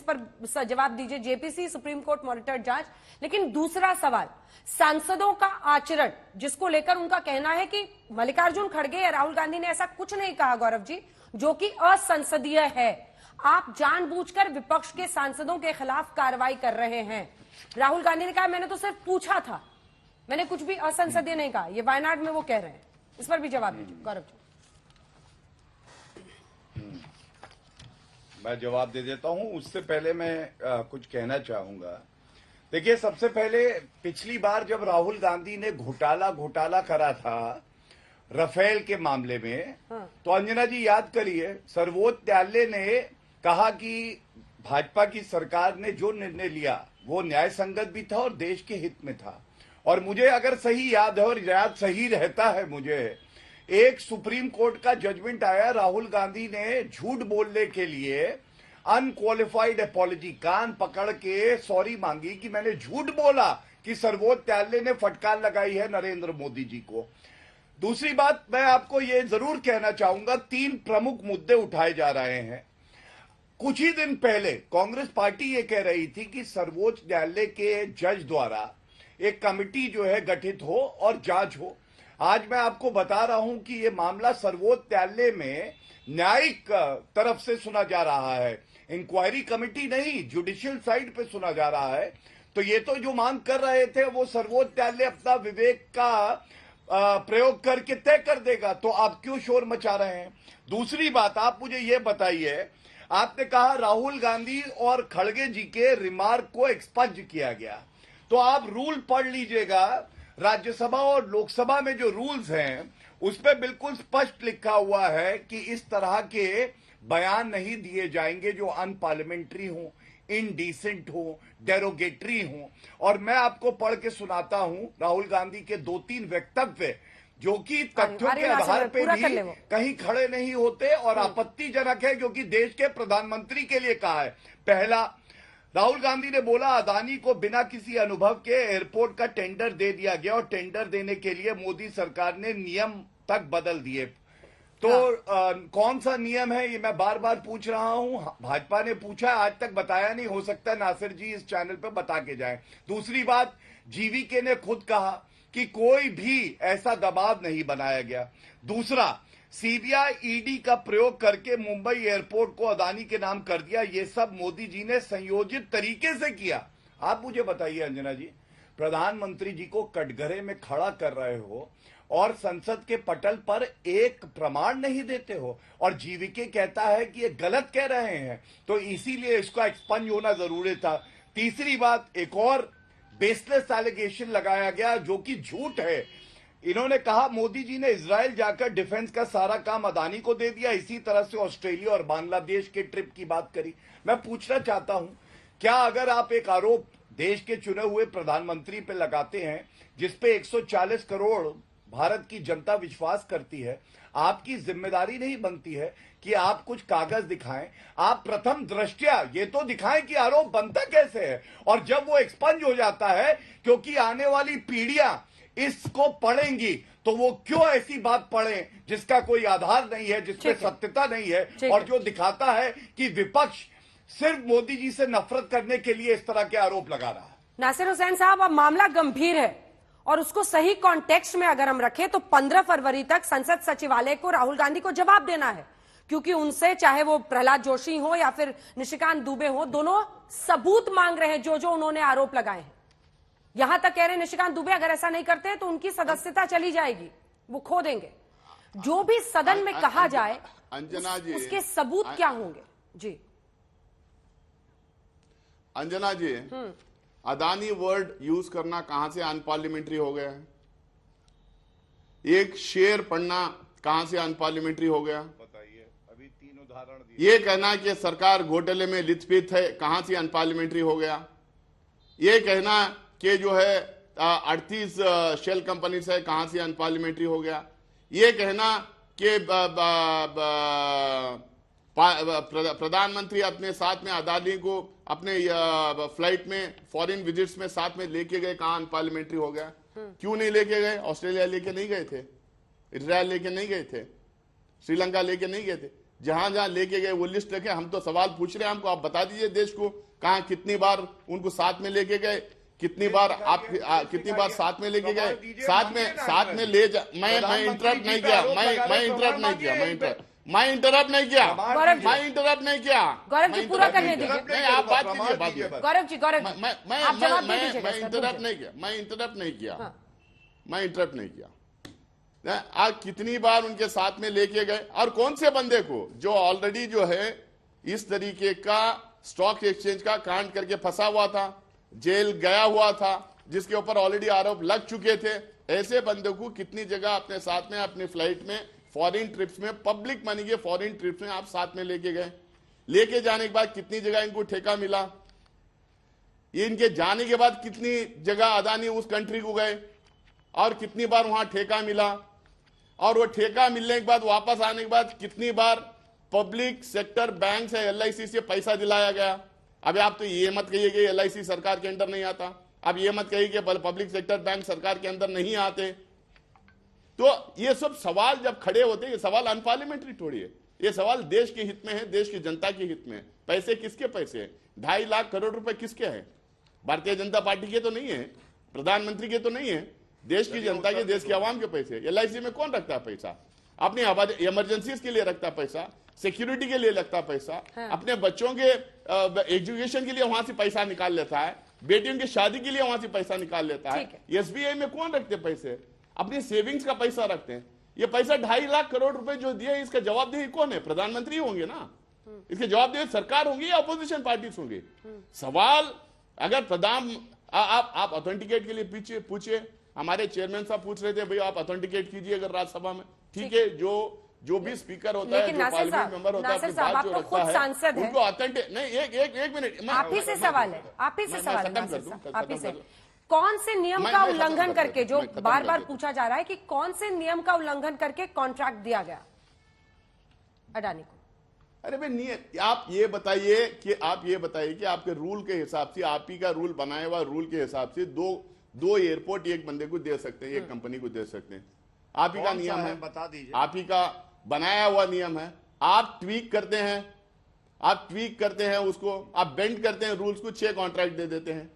पर जवाब दीजिए। जेपीसी, सुप्रीम कोर्ट मॉनिटर्ड जांच। लेकिन दूसरा सवाल, सांसदों का आचरण, जिसको लेकर उनका कहना है कि मल्लिकार्जुन खड़गे या राहुल गांधी ने ऐसा कुछ नहीं कहा गौरव जी जो कि असंसदीय है। आप जानबूझकर विपक्ष के सांसदों के खिलाफ कार्रवाई कर रहे हैं। राहुल गांधी ने कहा मैंने तो सिर्फ पूछा था, मैंने कुछ भी असंसदीय नहीं कहा। ये वायनाड में वो कह रहे हैं, इस पर भी जवाब दीजिए गौरव जी। मैं जवाब दे देता हूं, उससे पहले मैं कुछ कहना चाहूंगा। देखिए, सबसे पहले पिछली बार जब राहुल गांधी ने घोटाला करा था राफेल के मामले में, तो अंजना जी याद करिए, सर्वोच्च न्यायालय ने कहा कि भाजपा की सरकार ने जो निर्णय लिया वो न्याय संगत भी था और देश के हित में था। और मुझे अगर सही याद है, और याद सही रहता है मुझे, एक सुप्रीम कोर्ट का जजमेंट आया, राहुल गांधी ने झूठ बोलने के लिए अनक्वालिफाइड अपॉलॉजी, कान पकड़ के सॉरी मांगी कि मैंने झूठ बोला, कि सर्वोच्च न्यायालय ने फटकार लगाई है नरेंद्र मोदी जी को। दूसरी बात मैं आपको ये जरूर कहना चाहूंगा, 3 प्रमुख मुद्दे उठाए जा रहे हैं। कुछ ही दिन पहले कांग्रेस पार्टी ये कह रही थी कि सर्वोच्च न्यायालय के जज द्वारा एक कमेटी जो है गठित हो और जांच हो। आज मैं आपको बता रहा हूं कि ये मामला सर्वोच्च न्यायालय में न्यायिक तरफ से सुना जा रहा है, इंक्वायरी कमेटी नहीं, जुडिशियल साइड पे सुना जा रहा है। तो ये तो जो मांग कर रहे थे वो सर्वोच्च न्यायालय अपना विवेक का प्रयोग करके तय कर देगा, तो आप क्यों शोर मचा रहे हैं? दूसरी बात, आप मुझे ये बताइए, आपने कहा राहुल गांधी और खड़गे जी के रिमार्क को एक्सपंज किया गया, तो आप रूल पढ़ लीजिएगा। राज्यसभा और लोकसभा में जो रूल्स हैं उसपे बिल्कुल स्पष्ट लिखा हुआ है कि इस तरह के बयान नहीं दिए जाएंगे जो अनपार्लियामेंट्री हो, इनडिसेंट हो, डेरोगेटरी हो। और मैं आपको पढ़ के सुनाता हूं राहुल गांधी के 2-3 वक्तव्य जो कि तथ्यों के आधार पे भी कहीं खड़े नहीं होते और आपत्तिजनक है, क्योंकि देश के प्रधानमंत्री के लिए कहा है। पहला, राहुल गांधी ने बोला अदानी को बिना किसी अनुभव के एयरपोर्ट का टेंडर दे दिया गया और टेंडर देने के लिए मोदी सरकार ने नियम तक बदल दिए। तो कौन सा नियम है ये मैं बार बार पूछ रहा हूं, भाजपा ने पूछा, आज तक बताया नहीं, हो सकता है नासिर जी इस चैनल पर बता के जाएं। दूसरी बात, जीवीके ने खुद कहा कि कोई भी ऐसा दबाव नहीं बनाया गया। दूसरा, सीबीआई ईडी का प्रयोग करके मुंबई एयरपोर्ट को अदानी के नाम कर दिया, ये सब मोदी जी ने संयोजित तरीके से किया। आप मुझे बताइए अंजना जी, प्रधानमंत्री जी को कटघरे में खड़ा कर रहे हो और संसद के पटल पर एक प्रमाण नहीं देते हो, और जीवीके कहता है कि ये गलत कह रहे हैं, तो इसीलिए इसका एक्सपंज होना जरूरी था। तीसरी बात, एक और बेसलेस एलिगेशन लगाया गया जो कि झूठ है। इन्होंने कहा मोदी जी ने इजराइल जाकर डिफेंस का सारा काम अदानी को दे दिया, इसी तरह से ऑस्ट्रेलिया और बांग्लादेश के ट्रिप की बात करी। मैं पूछना चाहता हूं, क्या अगर आप एक आरोप देश के चुने हुए प्रधानमंत्री पे लगाते हैं जिसपे 140 करोड़ भारत की जनता विश्वास करती है, आपकी जिम्मेदारी नहीं बनती है कि आप कुछ कागज दिखाएं? आप प्रथम दृष्टया ये तो दिखाएं कि आरोप बनता कैसे है, और जब वो एक्सपंज हो जाता है, क्योंकि आने वाली पीढ़ियां इसको पढ़ेंगी, तो वो क्यों ऐसी बात पढ़ें जिसका कोई आधार नहीं है, जिसमें सत्यता नहीं है, और जो दिखाता है कि विपक्ष सिर्फ मोदी जी से नफरत करने के लिए इस तरह के आरोप लगा रहा है। नासिर हुसैन साहब, अब मामला गंभीर है और उसको सही कॉन्टेक्स्ट में अगर हम रखें तो 15 फरवरी तक संसद सचिवालय को राहुल गांधी को जवाब देना है, क्योंकि उनसे चाहे वो प्रहलाद जोशी हो या फिर निशिकांत दुबे हो, दोनों सबूत मांग रहे हैं जो उन्होंने आरोप लगाए हैं। यहां तक कह रहे हैं निशिकांत दुबे अगर ऐसा नहीं करते तो उनकी सदस्यता चली जाएगी, वो खो देंगे। जो भी सदन में कहा जाए अंजना जी, उसके सबूत क्या होंगे? जी अंजना जी, अदानी वर्ड यूज करना कहां से अनपार्लियामेंट्री हो गया है? एक शेर पढ़ना कहां से अनपार्लियामेंट्री हो गया? बताइए, अभी 3 उदाहरण दिए। ये कहना कि सरकार घोटाले में लिथपित है, कहां से अनपार्लियामेंट्री हो गया? ये कहना कि जो है 38 शेल कंपनीज है, कहां से अनपार्लियामेंट्री हो गया? ये कहना कि प्रधानमंत्री अपने साथ में अदानी को अपने फ्लाइट में फॉरेन विजिट्स में साथ में लेके गए, कहां अनपार्लियामेंट्री हो गया? क्यों नहीं लेके गए? ऑस्ट्रेलिया लेके नहीं गए थे, इजराइल लेके नहीं गए थे, श्रीलंका लेके नहीं गए थे। जहां जहां लेके गए वो लिस्ट रखे। हम तो सवाल पूछ रहे हैं, हमको आप बता दीजिए देश को कहां कितनी बार उनको साथ में लेके गए, कितनी बार आप कितनी बार साथ में लेके गए, साथ में ले जा। मैं इंटरप्ट नहीं किया, मैं इंटरप्ट नहीं किया, मैं इंटरप्ट नहीं किया, मैं इंटरप्ट नहीं किया। गौरव जी पूरा करने दीजिए। नहीं, आप बात कीजिए, बात कीजिए। गौरव जी मैं इंटरप्ट नहीं किया, मैं इंटरप्ट नहीं किया, मैं इंटरप्ट नहीं किया। आज कितनी बार उनके साथ में लेके गए, और कौन से बंदे को जो ऑलरेडी जो है इस तरीके का स्टॉक एक्सचेंज का कांड करके फंसा हुआ था, जेल गया हुआ था, जिसके ऊपर ऑलरेडी आरोप लग चुके थे, ऐसे बंदे को कितनी जगह अपने साथ में अपनी फ्लाइट में फॉरेन ट्रिप्स में, पब्लिक मनी के फॉरेन ट्रिप्स में आप साथ में लेके गए। लेके जाने के बाद कितनी जगह इनको ठेका मिला, ये इनके जाने के बाद कितनी जगह अदानी उस कंट्री को गए और कितनी बार वहां ठेका मिला, और वो ठेका मिलने के बाद वापस आने के बाद कितनी बार पब्लिक सेक्टर बैंक से LIC से पैसा दिलाया गया। अब आप तो ये मत कहिए कि LIC सरकार के अंदर नहीं आता, अब ये मत कहिए कि पब्लिक सेक्टर बैंक सरकार के अंदर नहीं आते। तो ये सब सवाल जब खड़े होते हैं, ये सवाल अनपार्लियामेंट्री थोड़ी है, ये सवाल देश के हित में है, देश की जनता के हित में है। पैसे किसके पैसे हैं? 2.5 लाख करोड़ रुपए किसके हैं? भारतीय जनता पार्टी के तो नहीं है, प्रधानमंत्री के तो नहीं है, देश की जनता के, देश की आवाम के पैसे। LIC में कौन रखता है पैसा? अपनी इमरजेंसीज के लिए रखता पैसा, सिक्योरिटी के लिए लगता पैसा, अपने बच्चों के एजुकेशन के लिए वहां से पैसा निकाल लेता है, बेटियों की शादी के लिए वहां से पैसा निकाल लेता है। SBI में कौन रखते पैसे? अपनी सेविंग्स का पैसा रखते हैं। ये पैसा 2.5 लाख करोड़ रुपए जो दिए, इसका जवाबदेही कौन है? प्रधानमंत्री होंगे ना, इसके जवाबदेही सरकार होंगी या अपोजिशन पार्टीज होंगी? सवाल अगर प्रधान आप ऑथेंटिकेट के लिए पूछिए, हमारे चेयरमैन साहब पूछ रहे थे, भाई आप ऑथेंटिकेट कीजिए अगर राज्यसभा में, ठीक है, जो भी स्पीकर होता है, जो पार्लियामेंट मेंबर होता है, अपनी बात जो रखता है उनको ऑथेंटिक नहीं। एक मिनट, आप ही से सवाल है, आप ही से सवाल है, आप ही से कौन से नियम का उल्लंघन करके, जो बार बार पूछा जा रहा है कि कौन से नियम का उल्लंघन करके कॉन्ट्रैक्ट दिया गया अडानी को? अरे भाई नियम आप ये बताइए कि आपके रूल के हिसाब से, आप ही का रूल बनाया हुआ रूल के हिसाब से दो एयरपोर्ट एक बंदे को दे सकते हैं, एक कंपनी को दे सकते हैं। आप ही का नियम है, बता दीजिए, आप ही का बनाया हुआ नियम है। आप ट्वीक करते हैं उसको, आप बेंड करते हैं रूल्स को, 6 कॉन्ट्रैक्ट दे देते हैं।